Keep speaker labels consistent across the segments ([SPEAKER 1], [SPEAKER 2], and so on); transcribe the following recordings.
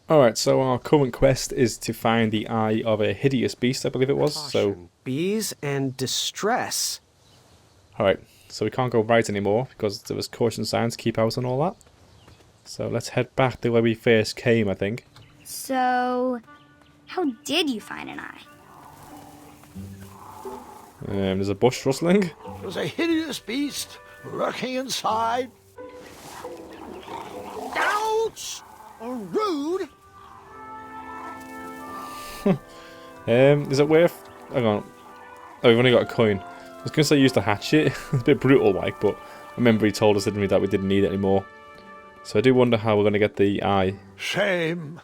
[SPEAKER 1] Alright, so our current quest is to find the eye of a hideous beast, I believe it was.
[SPEAKER 2] Caution, bees and distress.
[SPEAKER 1] Alright, so we can't go right anymore because there was caution signs, keep out and all that. So let's head back to where we first came, I think.
[SPEAKER 3] So, how did you find an eye?
[SPEAKER 1] There's a bush rustling.
[SPEAKER 4] There's a hideous beast lurking inside. Ouch! Rude!
[SPEAKER 1] Is it worth... Hang on. Oh, we've only got a coin. I was going to say use the hatchet. It's a bit brutal like, but I remember he told us, didn't he, that we didn't need it anymore. So I do wonder how we're going to get the eye.
[SPEAKER 4] Shame.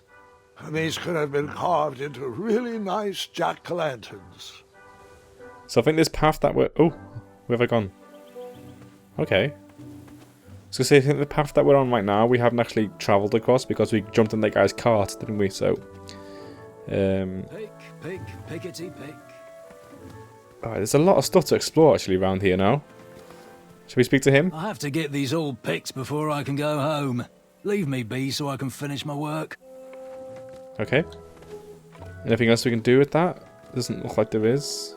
[SPEAKER 4] These could have been carved into really nice jack-o'-lanterns.
[SPEAKER 1] So I think this path that we're... Oh, where have I gone? Okay. I was going to say, I think the path that we're on right now, we haven't actually travelled across because we jumped in that guy's cart, didn't we? So...
[SPEAKER 5] Pickety pick.
[SPEAKER 1] Alright, there's a lot of stuff to explore actually around here now. Should we speak to him?
[SPEAKER 5] I have to get these all picked before I can go home. Leave me be so I can finish my work.
[SPEAKER 1] Okay. Anything else we can do with that? Doesn't look like there is.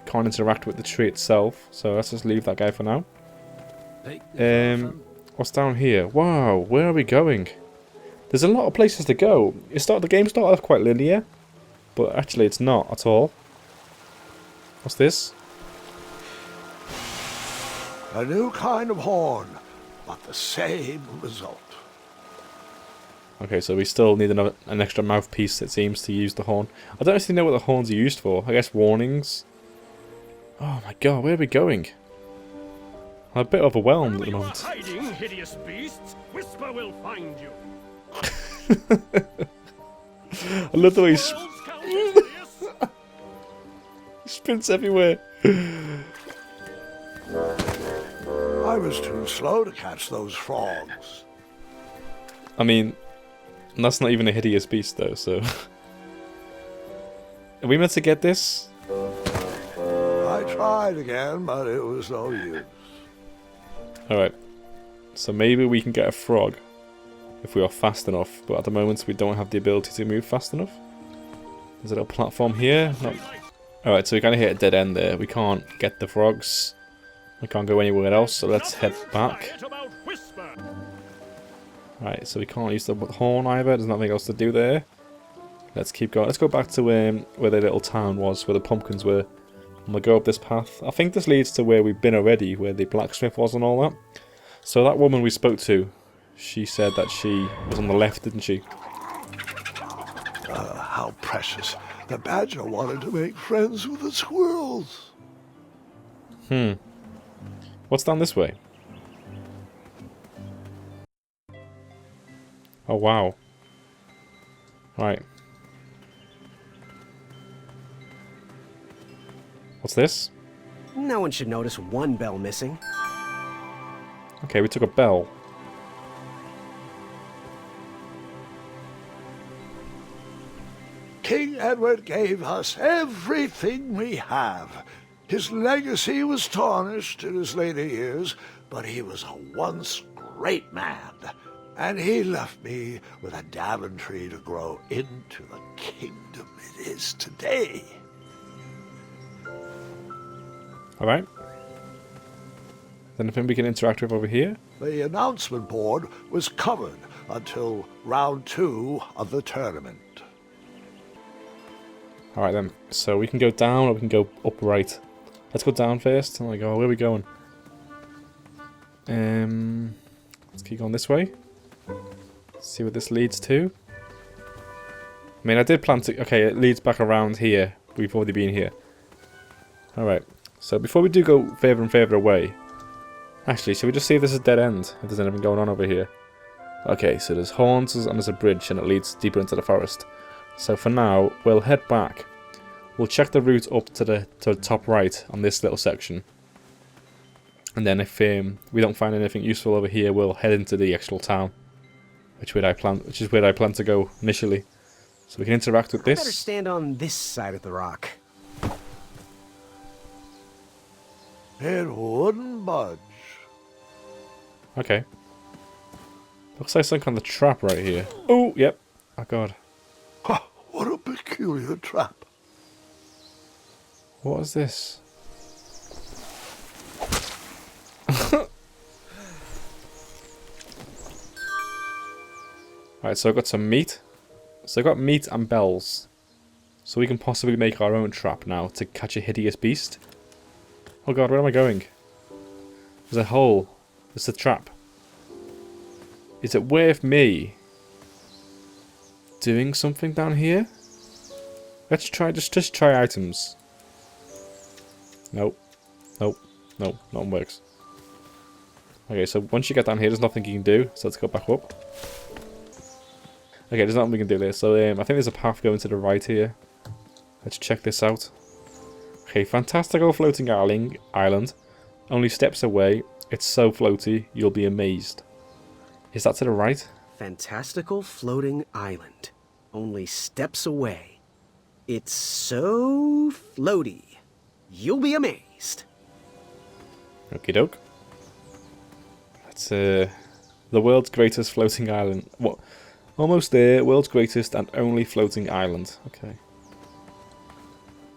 [SPEAKER 1] Can't interact with the tree itself, so let's just leave that guy for now. What's down here? Wow, where are we going? There's a lot of places to go. The game started off quite linear, but actually it's not at all. What's this?
[SPEAKER 4] A new kind of horn, but the same result.
[SPEAKER 1] Okay, so we still need an extra mouthpiece, it seems, to use the horn. I don't actually know what the horns are used for. I guess warnings. Oh my god, where are we going? I'm a bit overwhelmed at the moment.
[SPEAKER 6] Where you are hiding, hideous beasts, Whisper will find you.
[SPEAKER 1] I love the way he sprints everywhere.
[SPEAKER 4] I was too slow to catch those frogs.
[SPEAKER 1] I mean, that's not even a hideous beast though, so... Are we meant to get this?
[SPEAKER 4] I tried again, but it was no use.
[SPEAKER 1] Alright. So maybe we can get a frog if we are fast enough, but at the moment we don't have the ability to move fast enough. There's a little platform here. No. Alright, so we kind of hit a dead end there. We can't get the frogs. We can't go anywhere else, so let's head back. Right, so we can't use the horn either. There's nothing else to do there. Let's keep going. Let's go back to where the little town was, where the pumpkins were. And we'll go up this path. I think this leads to where we've been already, where the blacksmith was and all that. So that woman we spoke to, she said that she was on the left, didn't she?
[SPEAKER 4] How precious. The badger wanted to make friends with the squirrels.
[SPEAKER 1] What's down this way? Oh, wow. Right. What's this?
[SPEAKER 2] No one should notice one bell missing.
[SPEAKER 1] Okay, we took a bell.
[SPEAKER 4] King Edward gave us everything we have. His legacy was tarnished in his later years, but he was a once great man. And he left me with a Daventry to grow into the kingdom it is today.
[SPEAKER 1] Alright. Anything we can interact with over here?
[SPEAKER 4] The announcement board was covered until round 2 of the tournament.
[SPEAKER 1] Alright then, so we can go down or we can go up right. Let's go down first. Oh my god, where are we going? Let's keep going this way. See what this leads to. I mean, I did plan to... Okay, it leads back around here. We've already been here. Alright, so before we do go further and further away... Actually, should we just see if there's a dead end? If there's anything going on over here. Okay, so there's horns and there's a bridge and it leads deeper into the forest. So for now, we'll head back. We'll check the route up to the top right on this little section. And then if we don't find anything useful over here, we'll head into the actual town. Which is where I plan to go initially. So we can interact with this.
[SPEAKER 2] I better stand on this side of the rock.
[SPEAKER 4] It wouldn't budge.
[SPEAKER 1] Okay. Looks like some kind of trap right here. Oh, yep. Oh god.
[SPEAKER 4] Huh, what a peculiar trap.
[SPEAKER 1] What is this? Alright, so I've got some meat. So I've got meat and bells. So we can possibly make our own trap now to catch a hideous beast. Oh god, where am I going? There's a hole. It's a trap. Is it worth me doing something down here? Let's try, just try items. Nope. Nope. Nope. Nothing works. Okay, so once you get down here, there's nothing you can do. So let's go back up. Okay, there's nothing we can do there. So I think there's a path going to the right here. Let's check this out. Okay, fantastical floating island. Only steps away. It's so floaty, you'll be amazed. Is that to the right?
[SPEAKER 2] Fantastical floating island. Only steps away. It's so floaty. You'll be amazed.
[SPEAKER 1] Okie doke. That's the world's greatest floating island. What? Almost there. World's greatest and only floating island. Okay.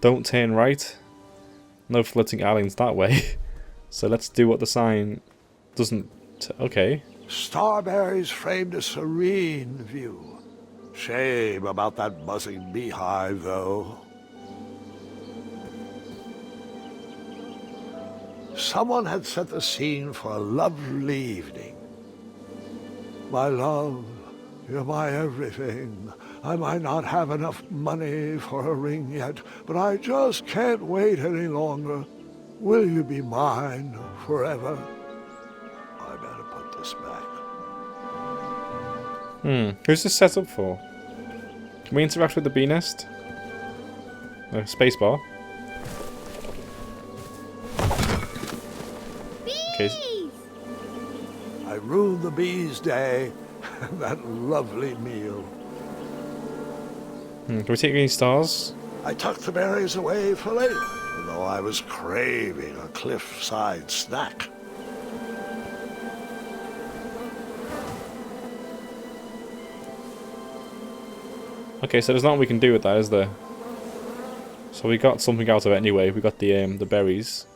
[SPEAKER 1] Don't turn right. No floating islands that way. So let's do what the sign doesn't... Okay.
[SPEAKER 4] Starberries framed a serene view. Shame about that buzzing beehive, though. Someone had set the scene for a lovely evening. My love, you're my everything. I might not have enough money for a ring yet, but I just can't wait any longer. Will you be mine forever? I better put this back.
[SPEAKER 1] Who's this set up for? Can we interact with the bee nest? No, spacebar.
[SPEAKER 3] Bees!
[SPEAKER 4] I ruined the bees' day and that lovely meal.
[SPEAKER 1] Can we take any stars?
[SPEAKER 4] I tucked the berries away for later, even though I was craving a cliffside snack.
[SPEAKER 1] Okay, so there's nothing we can do with that, is there? So we got something out of it anyway. We got the berries.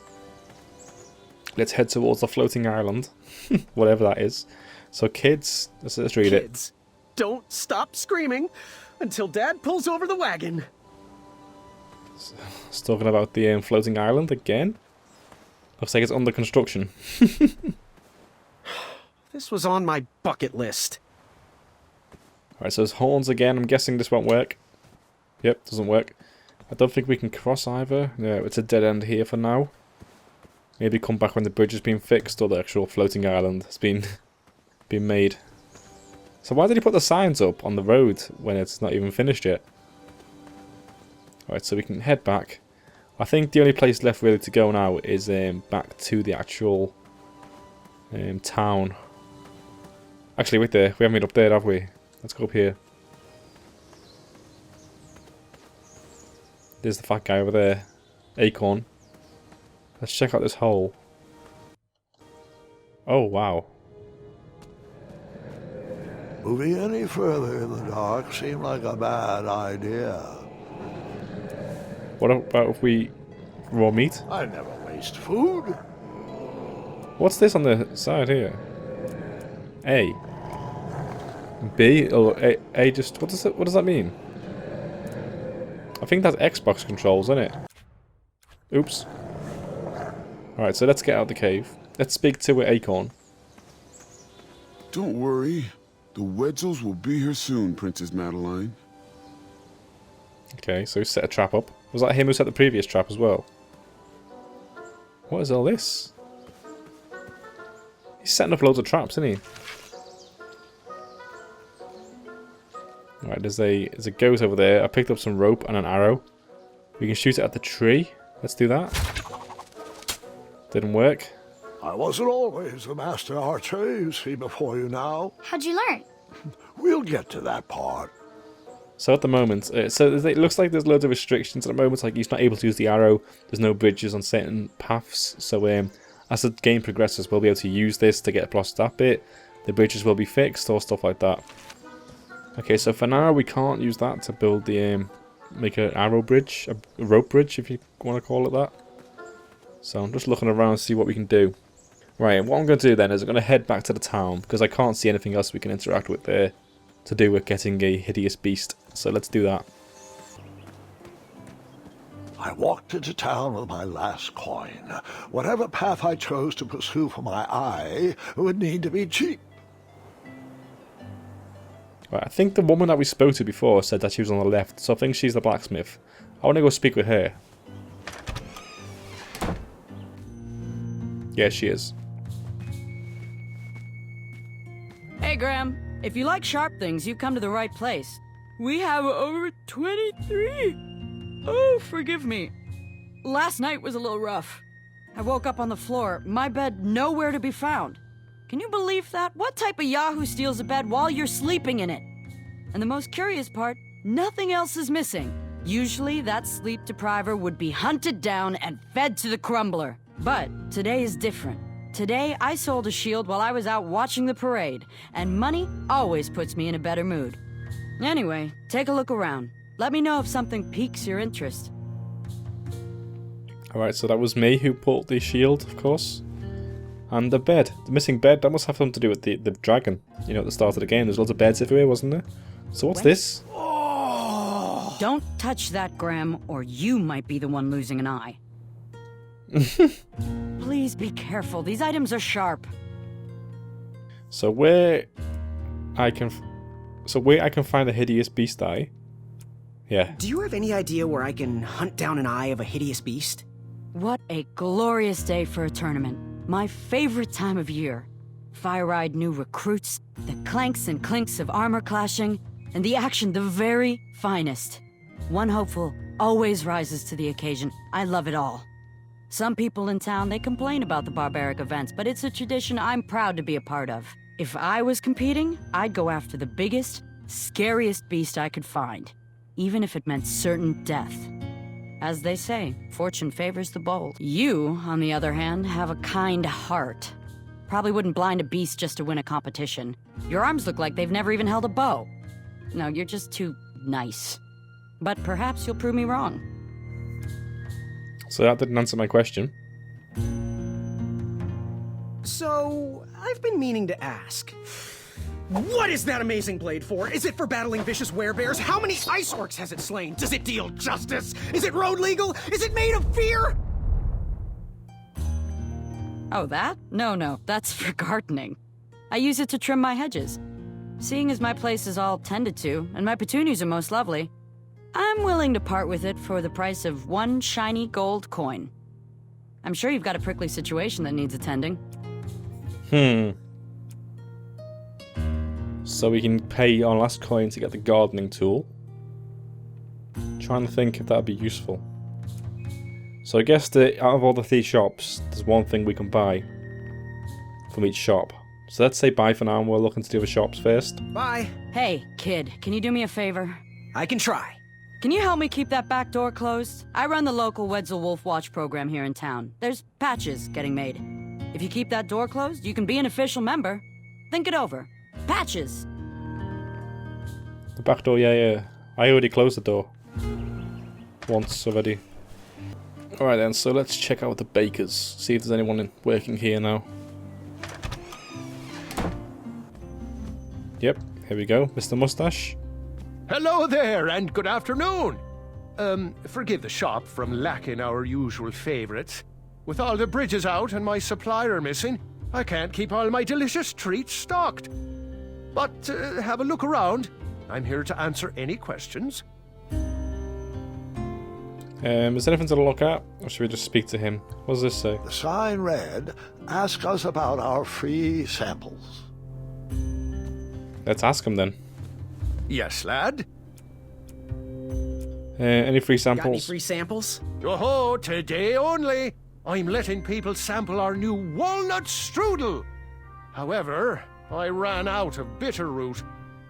[SPEAKER 1] Let's head towards the floating island, whatever that is. So kids, let's read it.
[SPEAKER 2] Kids, don't stop screaming until Dad pulls over the wagon.
[SPEAKER 1] It's talking about the floating island again. Looks like it's under construction.
[SPEAKER 2] This was on my bucket list.
[SPEAKER 1] Alright, so there's horns again. I'm guessing this won't work. Yep, doesn't work. I don't think we can cross either. No, it's a dead end here for now. Maybe come back when the bridge has been fixed or the actual floating island has been made. So why did he put the signs up on the road when it's not even finished yet? Alright, so we can head back. I think the only place left really to go now is back to the actual town. Actually, wait there. We haven't been up there, have we? Let's go up here. There's the fat guy over there. Acorn. Let's check out this hole. Oh, wow.
[SPEAKER 4] Moving any further in the dark seemed like a bad idea.
[SPEAKER 1] What about if we raw meat?
[SPEAKER 4] I never waste food.
[SPEAKER 1] What's this on the side here? A. B or A just what does that mean? I think that's Xbox controls, isn't it? Oops. Alright, so let's get out of the cave. Let's speak to Acorn.
[SPEAKER 7] Don't worry. The Wetzels will be here soon, Princess Madeline.
[SPEAKER 1] Okay, so he set a trap up. Was that him who set the previous trap as well? What is all this? He's setting up loads of traps, isn't he? Alright, there's a goat over there. I picked up some rope and an arrow. We can shoot it at the tree. Let's do that. Didn't work.
[SPEAKER 4] I wasn't always the master archer you see before you now.
[SPEAKER 3] How'd you learn?
[SPEAKER 4] We'll get to that part.
[SPEAKER 1] So at the moment, so it looks like there's loads of restrictions at the moment. Like he's not able to use the arrow. There's no bridges on certain paths. So as the game progresses, we'll be able to use this to get across that bit. The bridges will be fixed or stuff like that. Okay, so for now we can't use that to build the make an arrow bridge, a rope bridge if you want to call it that. So I'm just looking around to see what we can do. Right, what I'm going to do then is I'm going to head back to the town because I can't see anything else we can interact with there to do with getting a hideous beast. So let's do that.
[SPEAKER 4] I walked into town with my last coin. Whatever path I chose to pursue for my eye would need to be cheap.
[SPEAKER 1] Right, I think the woman that we spoke to before said that she was on the left, so I think she's the blacksmith. I want to go speak with her. Yeah, she is.
[SPEAKER 8] Hey, Graham. If you like sharp things, you've come to the right place. We have over 23. Oh, forgive me. Last night was a little rough. I woke up on the floor, my bed nowhere to be found. Can you believe that? What type of yahoo steals a bed while you're sleeping in it? And the most curious part, nothing else is missing. Usually that sleep depriver would be hunted down and fed to the crumbler. But today is different. Today I sold a shield while I was out watching the parade, and money always puts me in a better mood. Anyway, take a look around. Let me know if something piques your interest.
[SPEAKER 1] Alright, so that was me who bought the shield, of course. And the bed. The missing bed, that must have something to do with the dragon. You know, at the start of the game, there's lots of beds everywhere, wasn't there? So what's this?
[SPEAKER 8] Don't touch that, Graham, or you might be the one losing an eye. Please be careful. These items are sharp.
[SPEAKER 1] So where I can find a hideous beast eye. Yeah.
[SPEAKER 2] Do you have any idea where I can hunt down an eye of a hideous beast?
[SPEAKER 8] What a glorious day for a tournament. My favorite time of year. Fire-eyed new recruits, the clanks and clinks of armor clashing, and the action the very finest. One hopeful always rises to the occasion. I love it all. Some people in town, they complain about the barbaric events, but it's a tradition I'm proud to be a part of. If I was competing, I'd go after the biggest, scariest beast I could find, even if it meant certain death. As they say, fortune favors the bold. You, on the other hand, have a kind heart. Probably wouldn't blind a beast just to win a competition. Your arms look like they've never even held a bow. No, you're just too nice. But perhaps you'll prove me wrong.
[SPEAKER 1] So that didn't answer my question.
[SPEAKER 2] So, I've been meaning to ask. What is that amazing blade for? Is it for battling vicious werebears? How many ice orcs has it slain? Does it deal justice? Is it road legal? Is it made of fear?
[SPEAKER 8] Oh, that? No, that's for gardening. I use it to trim my hedges. Seeing as my place is all tended to, and my petunias are most lovely, I'm willing to part with it for the price of one shiny gold coin. I'm sure you've got a prickly situation that needs attending.
[SPEAKER 1] So we can pay our last coin to get the gardening tool. Trying to think if that'd be useful. So I guess that out of all the 3 shops, there's one thing we can buy from each shop. So let's say bye for now and we're looking to the other shops first.
[SPEAKER 2] Bye.
[SPEAKER 8] Hey, kid, can you do me a favor?
[SPEAKER 2] I can try.
[SPEAKER 8] Can you help me keep that back door closed? I run the local Wetzel Wolf Watch program here in town. There's patches getting made. If you keep that door closed, you can be an official member. Think it over. Patches!
[SPEAKER 1] The back door, yeah. I already closed the door. Once already. Alright then, so let's check out the bakers. See if there's anyone working here now. Yep, here we go. Mr. Mustache.
[SPEAKER 6] Hello there, and good afternoon. Forgive the shop from lacking our usual favorites. With all the bridges out and my supplier missing, I can't keep all my delicious treats stocked. But have a look around. I'm here to answer any questions.
[SPEAKER 1] Is there anything to look at? Or should we just speak to him? What does this say?
[SPEAKER 4] The sign read, "Ask us about our free samples."
[SPEAKER 1] Let's ask him then.
[SPEAKER 6] Yes, lad?
[SPEAKER 1] Any free
[SPEAKER 2] Got any
[SPEAKER 1] samples?
[SPEAKER 2] free samples?
[SPEAKER 6] Oh, today only. I'm letting people sample our new walnut strudel. However, I ran out of bitterroot.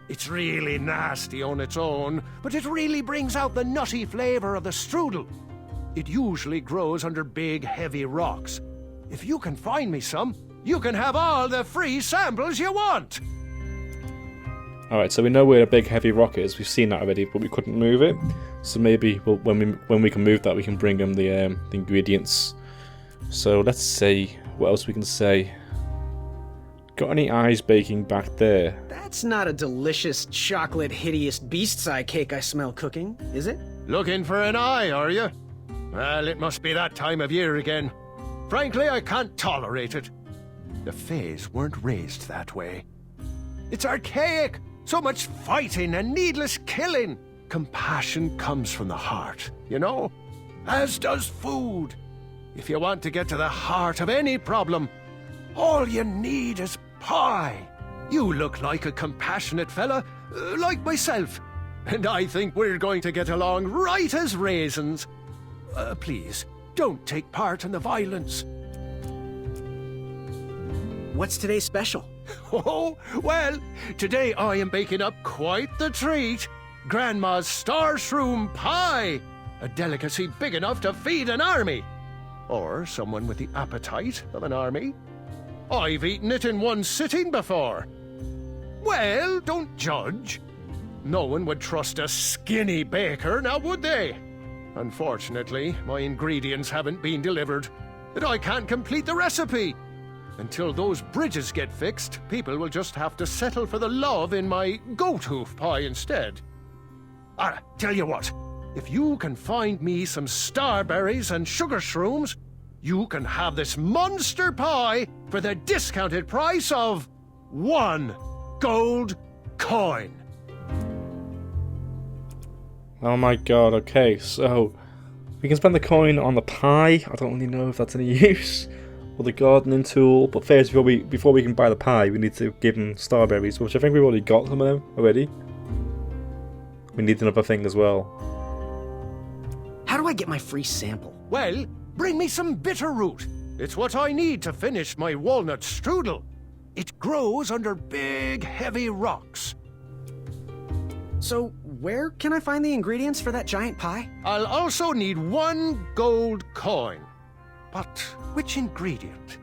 [SPEAKER 6] It's really nasty on its own, but it really brings out the nutty flavor of the strudel. It usually grows under big, heavy rocks. If you can find me some, you can have all the free samples you want.
[SPEAKER 1] Alright, so we know where a big heavy rock is. We've seen that already, but we couldn't move it. So maybe when we can move that, we can bring them the ingredients. So let's see what else we can say. Got any eyes baking back there?
[SPEAKER 2] That's not a delicious chocolate hideous beast's eye cake I smell cooking, is it?
[SPEAKER 6] Looking for an eye, are you? Well, it must be that time of year again. Frankly, I can't tolerate it. The Fays weren't raised that way. It's archaic. So much fighting and needless killing. Compassion comes from the heart, you know? As does food. If you want to get to the heart of any problem, all you need is pie. You look like a compassionate fella, like myself. And I think we're going to get along right as raisins. Please, don't take part in the violence.
[SPEAKER 2] What's today's special?
[SPEAKER 6] Oh, well, today I am baking up quite the treat. Grandma's star shroom pie. A delicacy big enough to feed an army. Or someone with the appetite of an army. I've eaten it in one sitting before. Well, don't judge. No one would trust a skinny baker, now would they? Unfortunately, my ingredients haven't been delivered, and I can't complete the recipe. Until those bridges get fixed, people will just have to settle for the love in my goat hoof pie instead. Tell you what, if you can find me some starberries and sugar shrooms, you can have this monster pie for the discounted price of 1 gold coin.
[SPEAKER 1] Oh my god, okay, so we can spend the coin on the pie. I don't really know if that's any use. Or the gardening tool, but first, before we can buy the pie, we need to give them starberries, which I think we've already got some of them already. We need another thing as well.
[SPEAKER 2] How do I get my free sample?
[SPEAKER 6] Well, bring me some bitter root. It's what I need to finish my walnut strudel. It grows under big, heavy rocks.
[SPEAKER 2] So, where can I find the ingredients for that giant pie?
[SPEAKER 6] I'll also need 1 gold coin. But which ingredient?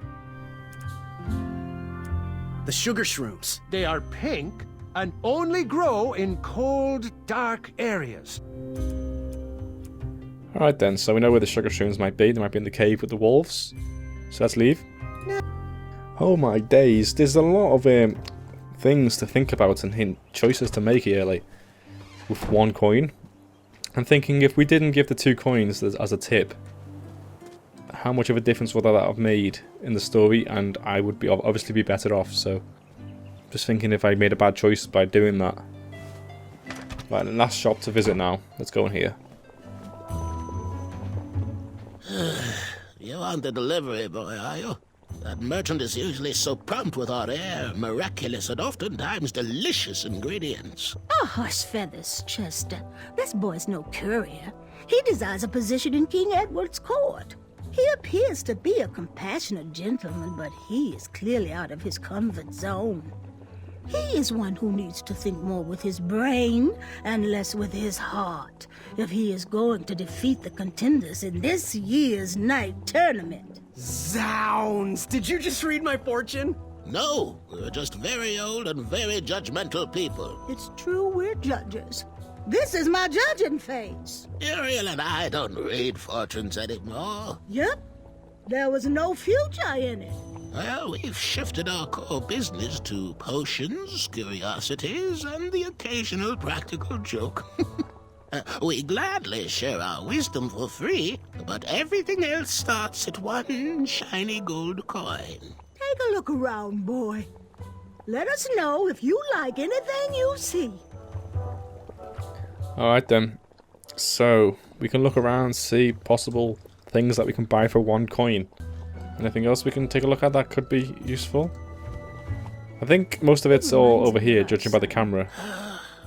[SPEAKER 2] The sugar shrooms.
[SPEAKER 6] They are pink and only grow in cold, dark areas.
[SPEAKER 1] Alright then, so we know where the sugar shrooms might be. They might be in the cave with the wolves. So let's leave. Oh my days, there's a lot of things to think about and choices to make here, like, with 1 coin. I'm thinking if we didn't give the 2 coins as a tip, how much of a difference would that have made in the story, and I would obviously be better off, so just thinking if I made a bad choice by doing that. Right, the last shop to visit now. Let's go in here.
[SPEAKER 9] You aren't the delivery boy, are you? That merchant is usually so prompt with our rare, miraculous, and oftentimes delicious ingredients.
[SPEAKER 10] Oh, hush feathers, Chester. This boy's no courier. He desires a position in King Edward's court. He appears to be a compassionate gentleman, but he is clearly out of his comfort zone. He is one who needs to think more with his brain and less with his heart if he is going to defeat the contenders in this year's night tournament.
[SPEAKER 2] Zounds! Did you just read my fortune?
[SPEAKER 9] No, we're just very old and very judgmental people.
[SPEAKER 10] It's true we're judges. This is my judging phase.
[SPEAKER 9] Uriel and I don't read fortunes anymore.
[SPEAKER 10] Yep. There was no future in it.
[SPEAKER 9] Well, we've shifted our core business to potions, curiosities, and the occasional practical joke. We gladly share our wisdom for free, but everything else starts at 1 shiny gold coin.
[SPEAKER 10] Take a look around, boy. Let us know if you like anything you see.
[SPEAKER 1] Alright then. So, we can look around, see possible things that we can buy for 1 coin. Anything else we can take a look at that could be useful? I think most of it's all over here, judging by the camera.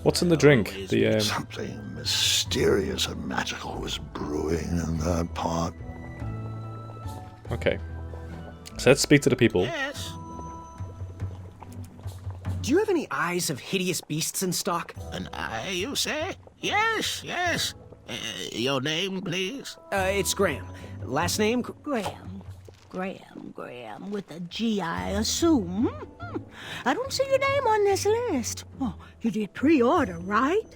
[SPEAKER 1] What's in the drink?
[SPEAKER 4] Something mysterious and magical was brewing in that pot.
[SPEAKER 1] Okay. So let's speak to the people.
[SPEAKER 9] Yes.
[SPEAKER 2] Do you have any eyes of hideous beasts in stock?
[SPEAKER 9] An eye, you say? Yes, yes. Your name, please?
[SPEAKER 2] It's Graham. Last name?
[SPEAKER 10] Graham. program with a G, I assume. I don't see your name on this list. Oh, you did pre-order, right?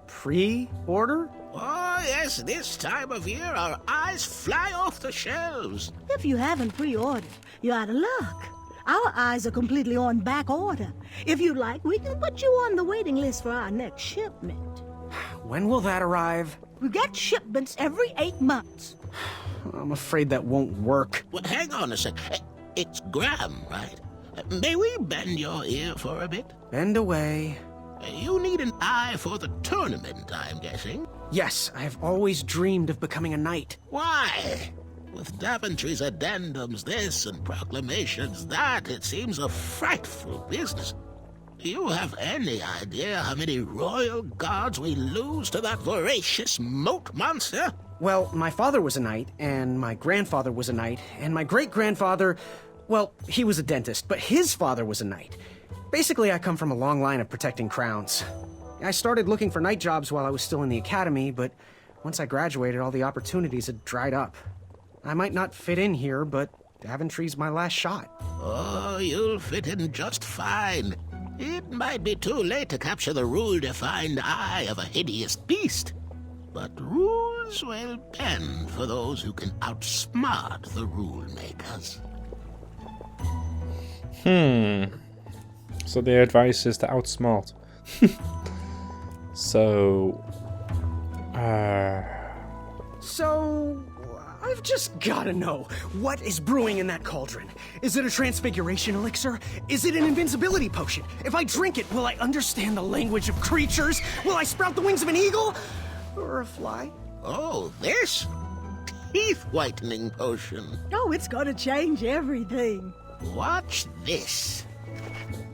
[SPEAKER 2] Pre-order?
[SPEAKER 9] Oh, yes, this time of year our eyes fly off the shelves.
[SPEAKER 10] If you haven't pre-ordered, you're out of luck. Our eyes are completely on back order. If you'd like, we can put you on the waiting list for our next shipment.
[SPEAKER 2] When will that arrive?
[SPEAKER 10] We get shipments every 8 months.
[SPEAKER 2] I'm afraid that won't work.
[SPEAKER 9] Well, hang on a sec. It's Graham, right? May we bend your ear for a bit?
[SPEAKER 2] Bend away.
[SPEAKER 9] You need an eye for the tournament, I'm guessing.
[SPEAKER 2] Yes, I have always dreamed of becoming a knight.
[SPEAKER 9] Why? With Daventry's addendums this and proclamations that, it seems a frightful business. Do you have any idea how many royal guards we lose to that voracious moat monster?
[SPEAKER 2] Well, my father was a knight, and my grandfather was a knight, and my great-grandfather, well, he was a dentist, but his father was a knight. Basically, I come from a long line of protecting crowns. I started looking for knight jobs while I was still in the academy, but once I graduated, all the opportunities had dried up. I might not fit in here, but Daventry's my last shot.
[SPEAKER 9] Oh, you'll fit in just fine. It might be too late to capture the rule-defined eye of a hideous beast, but rules will bend for those who can outsmart the rule-makers.
[SPEAKER 1] So the advice is to outsmart. So,
[SPEAKER 2] I've just gotta know, what is brewing in that cauldron? Is it a transfiguration elixir? Is it an invincibility potion? If I drink it, will I understand the language of creatures? Will I sprout the wings of an eagle? Or a fly?
[SPEAKER 9] Oh, this? Teeth-whitening potion.
[SPEAKER 10] Oh, it's gonna change everything.
[SPEAKER 9] Watch this.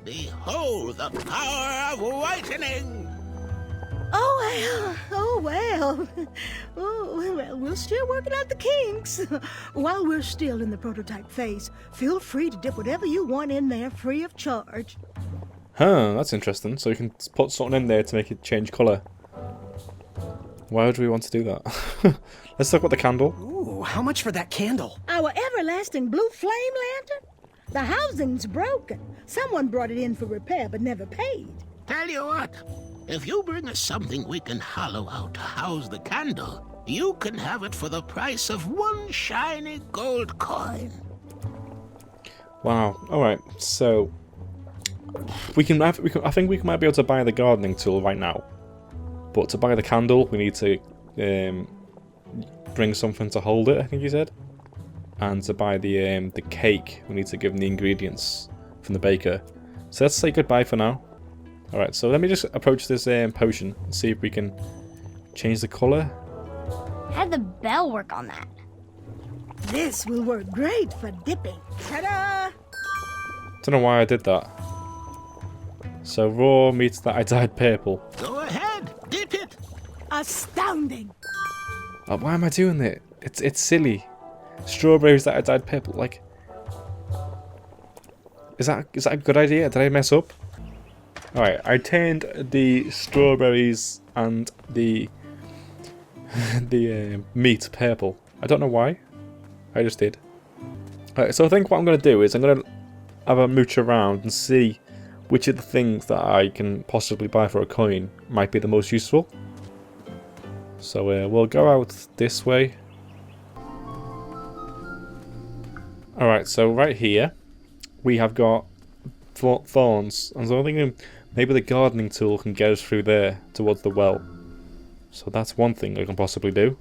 [SPEAKER 9] Behold the power of whitening!
[SPEAKER 10] Oh, well. Oh, well, we're still working out the kinks. While we're still in the prototype phase, feel free to dip whatever you want in there free of charge.
[SPEAKER 1] that's interesting. So you can put something in there to make it change colour. Why would we want to do that? Let's look at the candle.
[SPEAKER 2] Ooh, how much for that candle?
[SPEAKER 10] Our everlasting blue flame lantern? The housing's broken. Someone brought it in for repair but never paid.
[SPEAKER 9] Tell you what, if you bring us something we can hollow out to house the candle, you can have it for the price of one shiny gold coin.
[SPEAKER 1] Wow. All right. So I think we might be able to buy the gardening tool right now, but to buy the candle, we need to bring something to hold it. I think you said, and to buy the cake, we need to give them the ingredients from the baker. So let's say goodbye for now. All right. So let me just approach this potion and see if we can change the colour.
[SPEAKER 3] How'd the bell work on that?
[SPEAKER 10] This will work great for dipping. Ta-da!
[SPEAKER 1] Don't know why I did that. So raw meets that I dyed purple.
[SPEAKER 9] Go ahead, dip it.
[SPEAKER 10] Astounding!
[SPEAKER 1] Oh, why am I doing it? It's silly. Strawberries that I dyed purple. Like, is that a good idea? Did I mess up? All right, I turned the strawberries and the meat purple. I don't know why. I just did. All right, so I think what I'm going to do is I'm going to have a mooch around and see which of the things that I can possibly buy for a coin might be the most useful. So we'll go out this way. Alright, so right here we have got thorns, and so I'm thinking maybe the gardening tool can get us through there towards the well. So that's one thing I can possibly do.